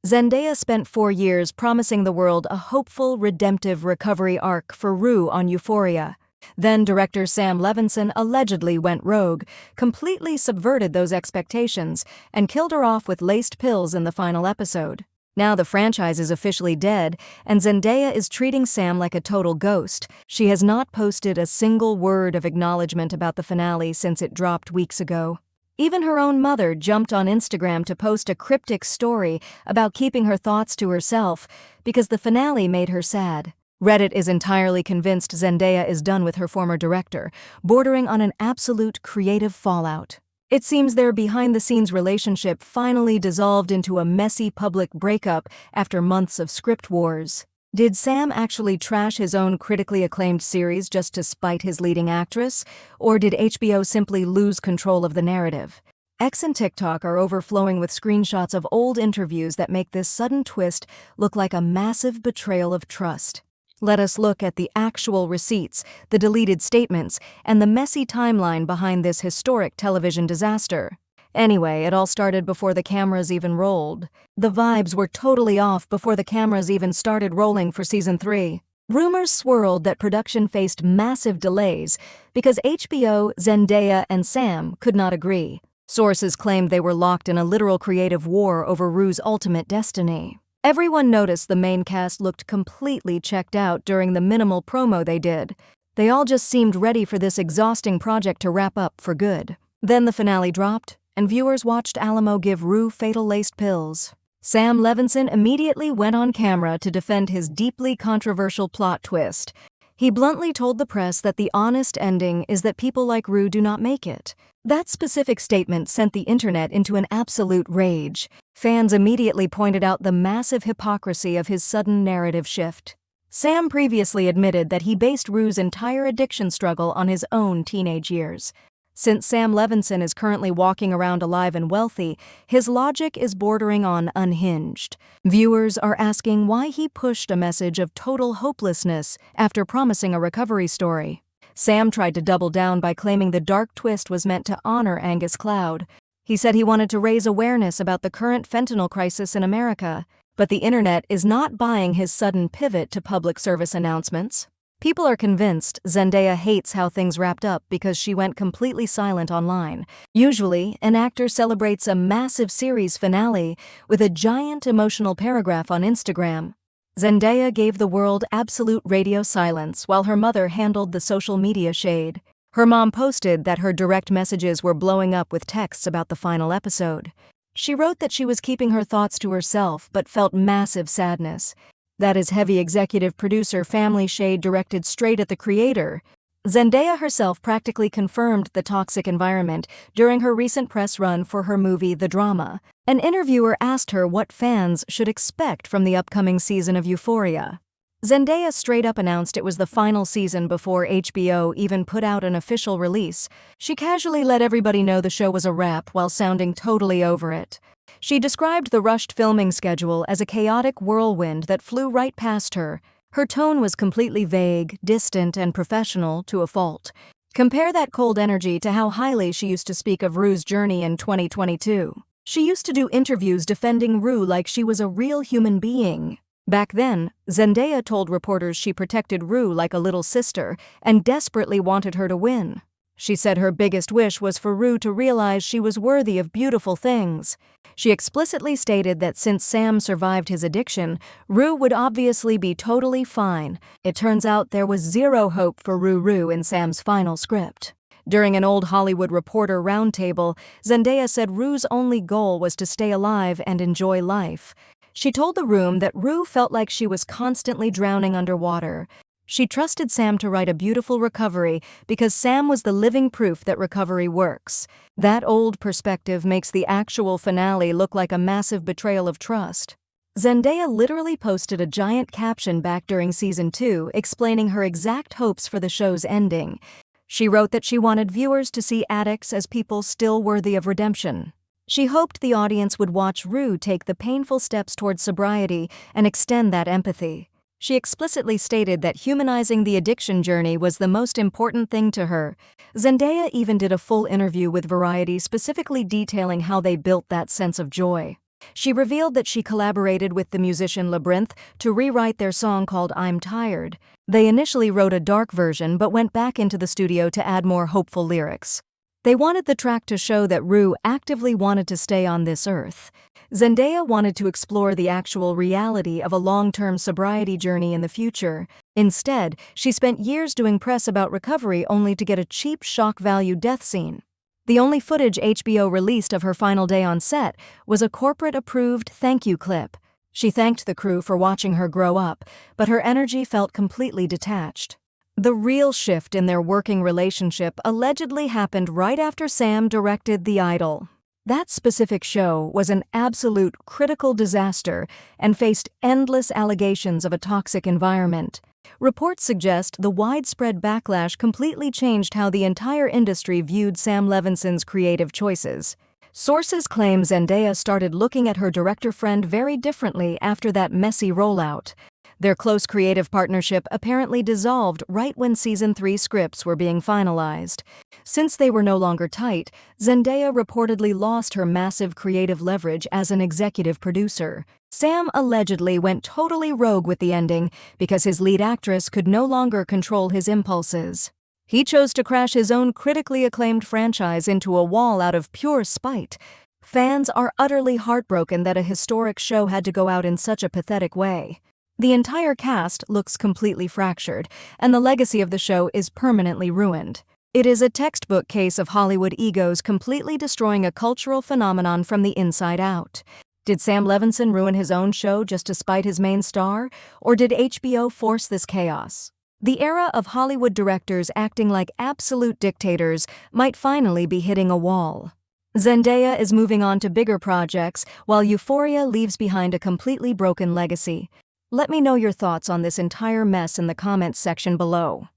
Zendaya spent 4 years promising the world a hopeful, redemptive recovery arc for Rue on Euphoria. Then director Sam Levinson allegedly went rogue, completely subverted those expectations, and killed her off with laced pills in the final episode. Now the franchise is officially dead, and Zendaya is treating Sam like a total ghost. She has not posted a single word of acknowledgement about the finale since it dropped weeks ago. Even her own mother jumped on Instagram to post a cryptic story about keeping her thoughts to herself because the finale made her sad. Reddit is entirely convinced Zendaya is done with her former director, bordering on an absolute creative fallout. It seems their behind-the-scenes relationship finally dissolved into a messy public breakup after months of script wars. Did Sam actually trash his own critically acclaimed series just to spite his leading actress, or did HBO simply lose control of the narrative? X and TikTok are overflowing with screenshots of old interviews that make this sudden twist look like a massive betrayal of trust. Let us look at the actual receipts, the deleted statements, and the messy timeline behind this historic television disaster. Anyway, it all started before the cameras even rolled. The vibes were totally off before the cameras even started rolling for season 3. Rumors swirled that production faced massive delays because HBO, Zendaya, and Sam could not agree. Sources claimed they were locked in a literal creative war over Rue's ultimate destiny. Everyone noticed the main cast looked completely checked out during the minimal promo they did. They all just seemed ready for this exhausting project to wrap up for good. Then the finale dropped, and viewers watched Alamo give Rue fatal laced pills. Sam Levinson immediately went on camera to defend his deeply controversial plot twist. He bluntly told the press that the honest ending is that people like Rue do not make it. That specific statement sent the internet into an absolute rage. Fans immediately pointed out the massive hypocrisy of his sudden narrative shift. Sam previously admitted that he based Rue's entire addiction struggle on his own teenage years. Since Sam Levinson is currently walking around alive and wealthy, his logic is bordering on unhinged. Viewers are asking why he pushed a message of total hopelessness after promising a recovery story. Sam tried to double down by claiming the dark twist was meant to honor Angus Cloud. He said he wanted to raise awareness about the current fentanyl crisis in America, but the internet is not buying his sudden pivot to public service announcements. People are convinced Zendaya hates how things wrapped up because she went completely silent online. Usually, an actor celebrates a massive series finale with a giant emotional paragraph on Instagram. Zendaya gave the world absolute radio silence while her mother handled the social media shade. Her mom posted that her direct messages were blowing up with texts about the final episode. She wrote that she was keeping her thoughts to herself but felt massive sadness. That is heavy executive producer family shade directed straight at the creator. Zendaya herself practically confirmed the toxic environment during her recent press run for her movie The Drama. An interviewer asked her what fans should expect from the upcoming season of Euphoria. Zendaya straight up announced it was the final season before HBO even put out an official release. She casually let everybody know the show was a wrap while sounding totally over it. She described the rushed filming schedule as a chaotic whirlwind that flew right past her. Her tone was completely vague, distant, and professional to a fault. Compare that cold energy to how highly she used to speak of Rue's journey in 2022. She used to do interviews defending Rue like she was a real human being. Back then, Zendaya told reporters she protected Rue like a little sister and desperately wanted her to win. She said her biggest wish was for Rue to realize she was worthy of beautiful things. She explicitly stated that since Sam survived his addiction, Rue would obviously be totally fine. It turns out there was zero hope for Rue in Sam's final script. During an old Hollywood Reporter roundtable, Zendaya said Rue's only goal was to stay alive and enjoy life. She told the room that Rue felt like she was constantly drowning underwater. She trusted Sam to write a beautiful recovery because Sam was the living proof that recovery works. That old perspective makes the actual finale look like a massive betrayal of trust. Zendaya literally posted a giant caption back during season 2 explaining her exact hopes for the show's ending. She wrote that she wanted viewers to see addicts as people still worthy of redemption. She hoped the audience would watch Rue take the painful steps towards sobriety and extend that empathy. She explicitly stated that humanizing the addiction journey was the most important thing to her. Zendaya even did a full interview with Variety specifically detailing how they built that sense of joy. She revealed that she collaborated with the musician Labyrinth to rewrite their song called I'm Tired. They initially wrote a dark version but went back into the studio to add more hopeful lyrics. They wanted the track to show that Rue actively wanted to stay on this earth. Zendaya wanted to explore the actual reality of a long-term sobriety journey in the future. Instead, she spent years doing press about recovery only to get a cheap shock-value death scene. The only footage HBO released of her final day on set was a corporate-approved thank you clip. She thanked the crew for watching her grow up, but her energy felt completely detached. The real shift in their working relationship allegedly happened right after Sam directed The Idol. That specific show was an absolute critical disaster and faced endless allegations of a toxic environment. Reports suggest the widespread backlash completely changed how the entire industry viewed Sam Levinson's creative choices. Sources claim Zendaya started looking at her director friend very differently after that messy rollout. Their close creative partnership apparently dissolved right when Season 3 scripts were being finalized. Since they were no longer tight, Zendaya reportedly lost her massive creative leverage as an executive producer. Sam allegedly went totally rogue with the ending because his lead actress could no longer control his impulses. He chose to crash his own critically acclaimed franchise into a wall out of pure spite. Fans are utterly heartbroken that a historic show had to go out in such a pathetic way. The entire cast looks completely fractured, and the legacy of the show is permanently ruined. It is a textbook case of Hollywood egos completely destroying a cultural phenomenon from the inside out. Did Sam Levinson ruin his own show just to spite his main star, or did HBO force this chaos? The era of Hollywood directors acting like absolute dictators might finally be hitting a wall. Zendaya is moving on to bigger projects, while Euphoria leaves behind a completely broken legacy. Let me know your thoughts on this entire mess in the comments section below.